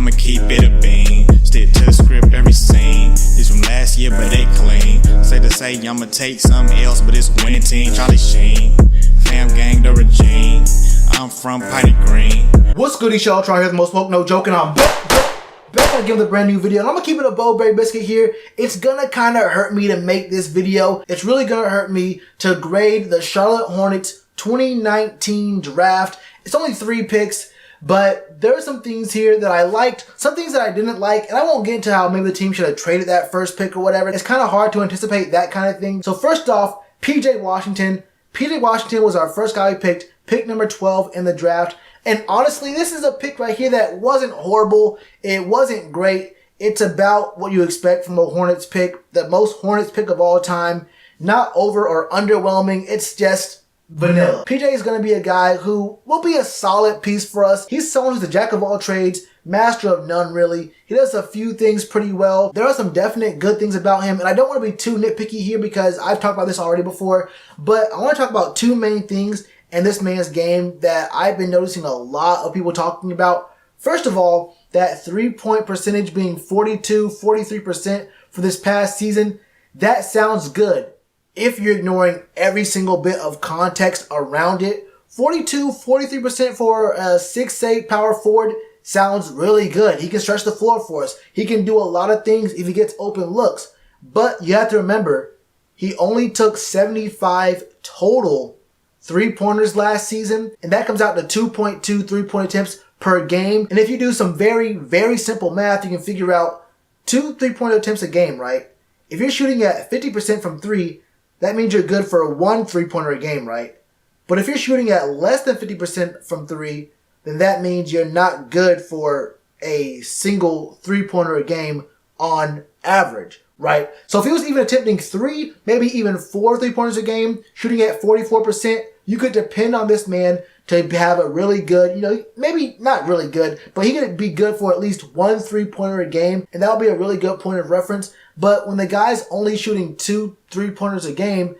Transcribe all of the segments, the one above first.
I'ma keep it a bean. Stick to the script, every scene. This from last year, but they clean. Say to say, I'ma take something else, but it's winning team. Charlie Sheen, fam gang, the regime. I'm from Piney Green. What's good, Shellitronnn here, the most woke, no joking. I'm back to give them a brand new video, and I'm gonna keep it a Bowberry biscuit here. It's gonna kind of hurt me to make this video. It's really gonna hurt me to grade the Charlotte Hornets 2019 draft. It's only 3 picks, but there are some things here that I liked, some things that I didn't like, and I won't get into how maybe the team should have traded that first pick or whatever. It's kind of hard to anticipate that kind of thing. So first off, PJ Washington. PJ Washington was our first guy we picked, pick number 12 in the draft. And honestly, this is a pick right here that wasn't horrible. It wasn't great. It's about what you expect from a Hornets pick, the most Hornets pick of all time. Not over or underwhelming. It's just vanilla. PJ is going to be a guy who will be a solid piece for us. He's someone who's a jack of all trades, master of none really. He does a few things pretty well. There are some definite good things about him, and I don't want to be too nitpicky here because I've talked about this already before, but I want to talk about 2 main things in this man's game that I've been noticing a lot of people talking about. First of all, that 3-point percentage being 43% for this past season, that sounds good if you're ignoring every single bit of context around it. 43% for a 6'8" power forward sounds really good. He can stretch the floor for us. He can do a lot of things if he gets open looks. But you have to remember, he only took 75 total 3-pointers last season, and that comes out to 2.2 3-point attempts per game. And if you do some very, very simple math, you can figure out 2 3-point attempts a game, right? If you're shooting at 50% from 3, that means you're good for 1 3-pointer a game, right? But if you're shooting at less than 50% from 3, then that means you're not good for a single 3-pointer a game on average, right? So if he was even attempting 3, maybe even 4 3-pointers a game, shooting at 44%, you could depend on this man to have a really good, maybe not really good, but he could be good for at least 1 3-pointer a game, and that would be a really good point of reference. But when the guy's only shooting 2 3-pointers a game,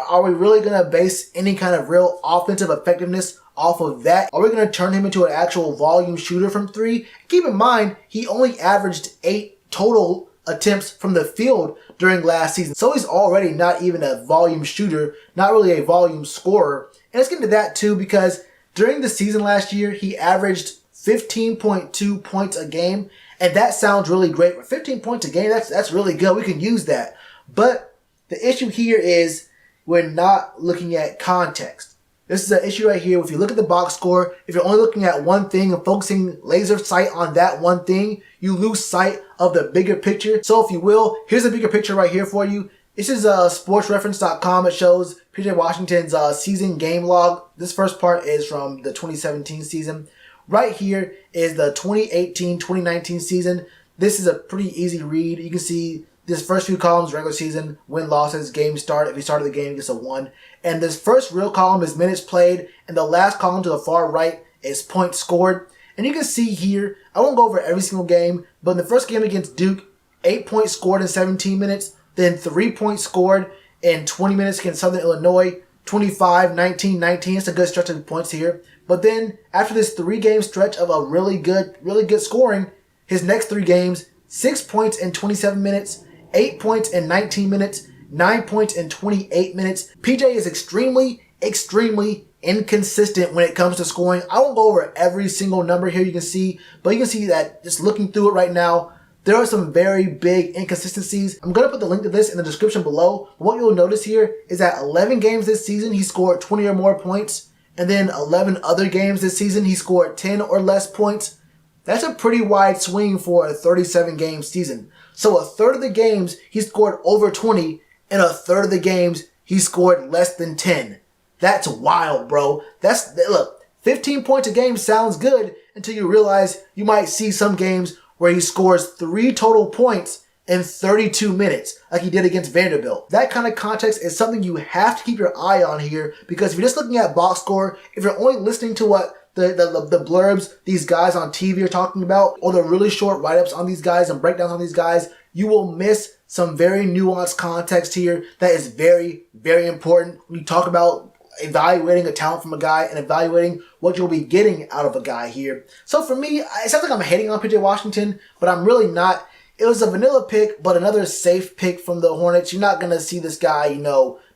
are we really going to base any kind of real offensive effectiveness off of that? Are we going to turn him into an actual volume shooter from 3? Keep in mind, he only averaged 8 total attempts from the field during last season. So he's already not even a volume shooter, not really a volume scorer. And let's get into that too, because during the season last year, he averaged 15.2 points a game. And that sounds really great. For 15 points a game, that's really good. We can use that. But the issue here is we're not looking at context. This is an issue right here. If you look at the box score, if you're only looking at one thing and focusing laser sight on that one thing, you lose sight of the bigger picture. So if you will, here's a bigger picture right here for you. This is sportsreference.com. It shows PJ Washington's season game log. This first part is from the 2017 season. Right here is the 2018-2019 season. This is a pretty easy read. You can see this first few columns, regular season, win, losses, game start. If he started the game, he gets a 1. And this first real column is minutes played. And the last column to the far right is points scored. And you can see here, I won't go over every single game, but in the first game against Duke, 8 points scored in 17 minutes. Then 3 points scored in 20 minutes against Southern Illinois. 25, 19, 19. It's a good stretch of points here. But then after this 3-game stretch of a really good scoring, his next 3 games, 6 points in 27 minutes, 8 points in 19 minutes, 9 points in 28 minutes. PJ is extremely inconsistent when it comes to scoring. I won't go over every single number here you can see, but you can see that just looking through it right now, there are some very big inconsistencies. I'm going to put the link to this in the description below. What you'll notice here is that 11 games this season, he scored 20 or more points. And then 11 other games this season, he scored 10 or less points. That's a pretty wide swing for a 37-game season. So a third of the games, he scored over 20, and a third of the games, he scored less than 10. That's wild, bro. Look, 15 points a game sounds good until you realize you might see some games where he scores 3 total points in 32 minutes, like he did against Vanderbilt. That kind of context is something you have to keep your eye on here, because if you're just looking at box score, if you're only listening to what the blurbs these guys on TV are talking about, or the really short write-ups on these guys and breakdowns on these guys, you will miss some very nuanced context here that is very, very important when you talk about evaluating a talent from a guy and evaluating what you'll be getting out of a guy here. So for me, it sounds like I'm hating on PJ Washington, but I'm really not. It was a vanilla pick, but another safe pick from the Hornets. You're not going to see this guy,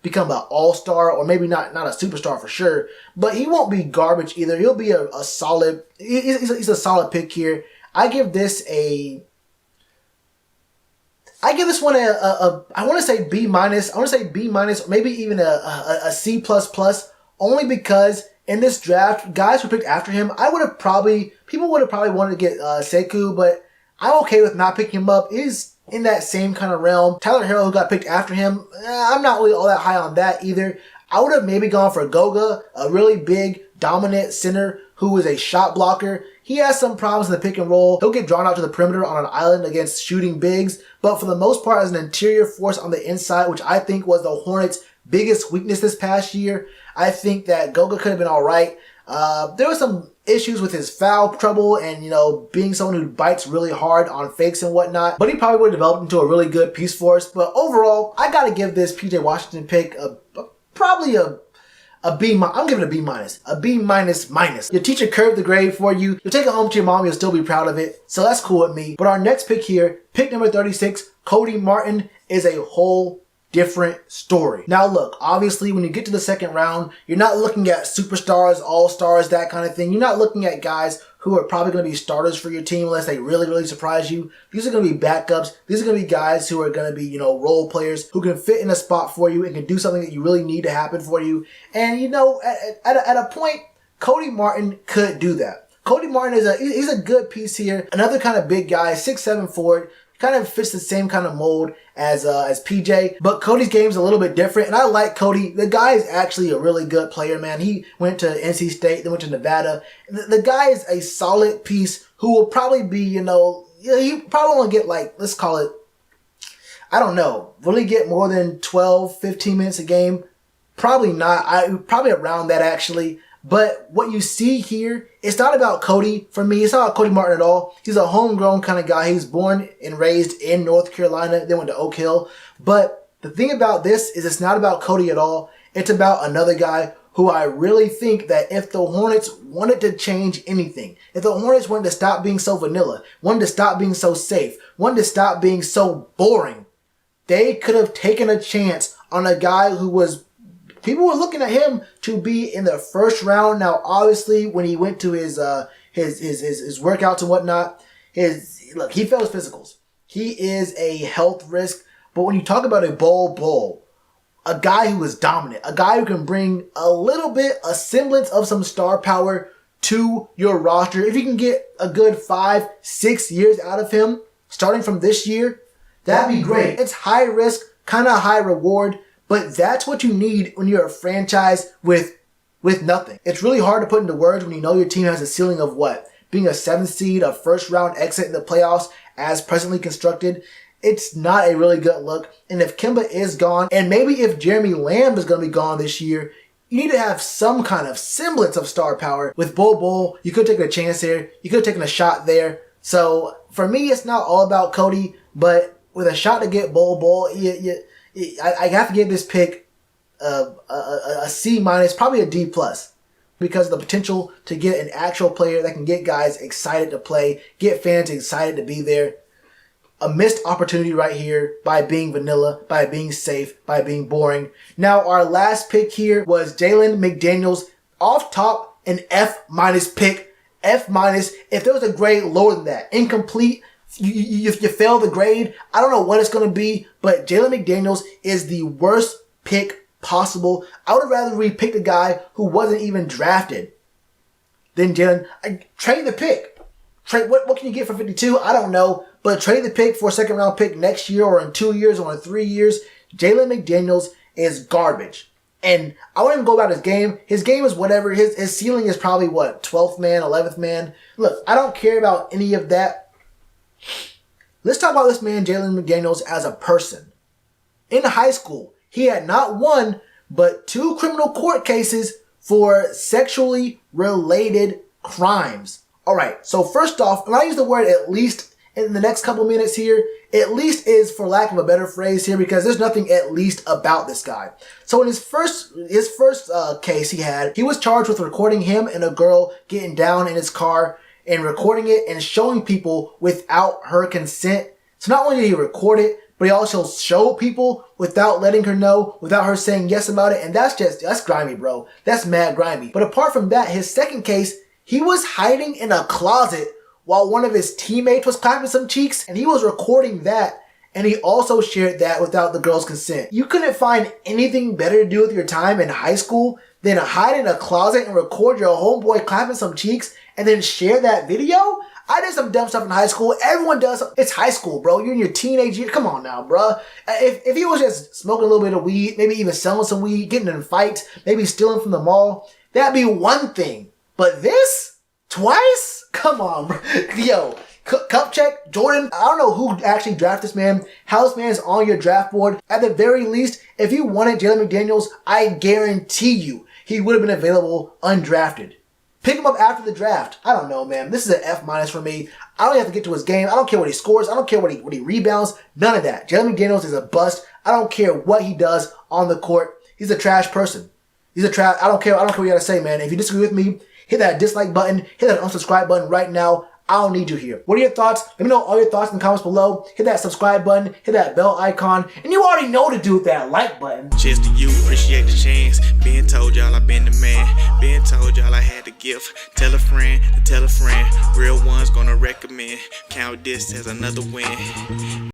become an all-star, or maybe not a superstar for sure, but he won't be garbage either. He'll be a solid, he's a solid pick here. I give this one I want to say B minus. I want to say B minus, maybe even a C plus plus, only because in this draft, guys who picked after him, people would have probably wanted to get Sekou, but I'm okay with not picking him up. He's in that same kind of realm. Tyler Herro, who got picked after him, I'm not really all that high on that either. I would have maybe gone for Goga, a really big, dominant center who is a shot blocker. He has some problems in the pick and roll. He'll get drawn out to the perimeter on an island against shooting bigs, but for the most part, as an interior force on the inside, which I think was the Hornets' biggest weakness this past year, I think that Goga could have been all right. There were some issues with his foul trouble and, being someone who bites really hard on fakes and whatnot, but he probably would have developed into a really good piece for us. But overall, I got to give this PJ Washington pick probably a B. I'm giving it a B minus. A B minus minus. Your teacher curved the grade for you. You'll take it home to your mom. You'll still be proud of it. So that's cool with me. But our next pick here, pick number 36, Cody Martin, is a whole different story. Now look, obviously when you get to the second round, you're not looking at superstars, all-stars, that kind of thing. You're not looking at guys who are probably going to be starters for your team unless they really, really surprise you. These are going to be backups. These are going to be guys who are going to be, role players who can fit in a spot for you and can do something that you really need to happen for you. And, at a point, Cody Martin could do that. Cody Martin he's a good piece here. Another kind of big guy, 6'7" forward. Kind of fits the same kind of mold as PJ, but Cody's game's a little bit different, and I like Cody. The guy is actually a really good player, man. He went to NC State, then went to Nevada. The guy is a solid piece who will probably be, he probably won't get let's call it, I don't know, will he get more than 12, 15 minutes a game? Probably not. Probably around that actually. But what you see here, it's not about Cody for me. It's not about Cody Martin at all. He's a homegrown kind of guy. He was born and raised in North Carolina, then went to Oak Hill. But the thing about this is it's not about Cody at all. It's about another guy who I really think that if the Hornets wanted to change anything, if the Hornets wanted to stop being so vanilla, wanted to stop being so safe, wanted to stop being so boring, they could have taken a chance on a guy who was... People were looking at him to be in the first round. Now, obviously, when he went to his workouts and whatnot, he failed his physicals. He is a health risk. But when you talk about a bull, a guy who is dominant, a guy who can bring a semblance of some star power to your roster, if you can get a good 5-6 years out of him, starting from this year, that'd be great. It's high risk, kind of high reward. But that's what you need when you're a franchise with nothing. It's really hard to put into words when you know your team has a ceiling of what? Being a 7th seed, a first round exit in the playoffs as presently constructed. It's not a really good look. And if Kemba is gone, and maybe if Jeremy Lamb is going to be gone this year, you need to have some kind of semblance of star power. With Bull, you could have taken a chance there. You could have taken a shot there. So for me, it's not all about Cody, but with a shot to get Bull, I have to give this pick a C minus, probably a D plus, because of the potential to get an actual player that can get guys excited to play, get fans excited to be there. A missed opportunity right here by being vanilla, by being safe, by being boring. Now, our last pick here was Daelin McDaniels. Off top, an F minus pick. F minus. If there was a grade lower than that, incomplete, you fail the grade. I don't know what it's going to be, but Jalen McDaniels is the worst pick possible. I would have rather we picked a guy who wasn't even drafted than Jalen. Trade the pick. What can you get for 52? I don't know, but trade the pick for a second round pick next year or in 2 years or in 3 years. Jalen McDaniels is garbage. And I wouldn't even go about his game. His game is whatever. His ceiling is probably what? 12th man, 11th man. Look, I don't care about any of that. Let's talk about this man, Jalen McDaniels, as a person. In high school, he had not one, but 2 criminal court cases for sexually related crimes. All right, so first off, and I use the word at least in the next couple minutes here, at least is, for lack of a better phrase here, because there's nothing at least about this guy. So in his first case he was charged with recording him and a girl getting down in his car and recording it and showing people without her consent. So not only did he record it, but he also showed people without letting her know, without her saying yes about it. And that's grimy, bro. That's mad grimy. But apart from that, his second case, he was hiding in a closet while one of his teammates was clapping some cheeks, and he was recording that, and he also shared that without the girl's consent. You couldn't find anything better to do with your time in high school than to hide in a closet and record your homeboy clapping some cheeks and then share that video? I did some dumb stuff in high school. Everyone does. It's high school, bro. You're in your teenage year. Come on now, bro. If he was just smoking a little bit of weed, maybe even selling some weed, getting in fights, maybe stealing from the mall, that'd be one thing. But this? Twice? Come on, bro. Yo, cup check, Jordan. I don't know who actually drafted this man. How this man is on your draft board. At the very least, if you wanted Jalen McDaniels, I guarantee you he would have been available undrafted. Pick him up after the draft. I don't know, man. This is an F- for me. I don't have to get to his game. I don't care what he scores. I don't care what he rebounds. None of that. Jalen McDaniels is a bust. I don't care what he does on the court. He's a trash person. He's a trash. I don't care what you gotta say, man. If you disagree with me, hit that dislike button. Hit that unsubscribe button right now. I don't need you here. What are your thoughts? Let me know all your thoughts in the comments below. Hit that subscribe button. Hit that bell icon. And you already know to do with that like button. Cheers to you, appreciate the chance. Been told y'all I been the man. Been told y'all I had the gift. Tell a friend to tell a friend. Real ones gonna recommend. Count this as another win.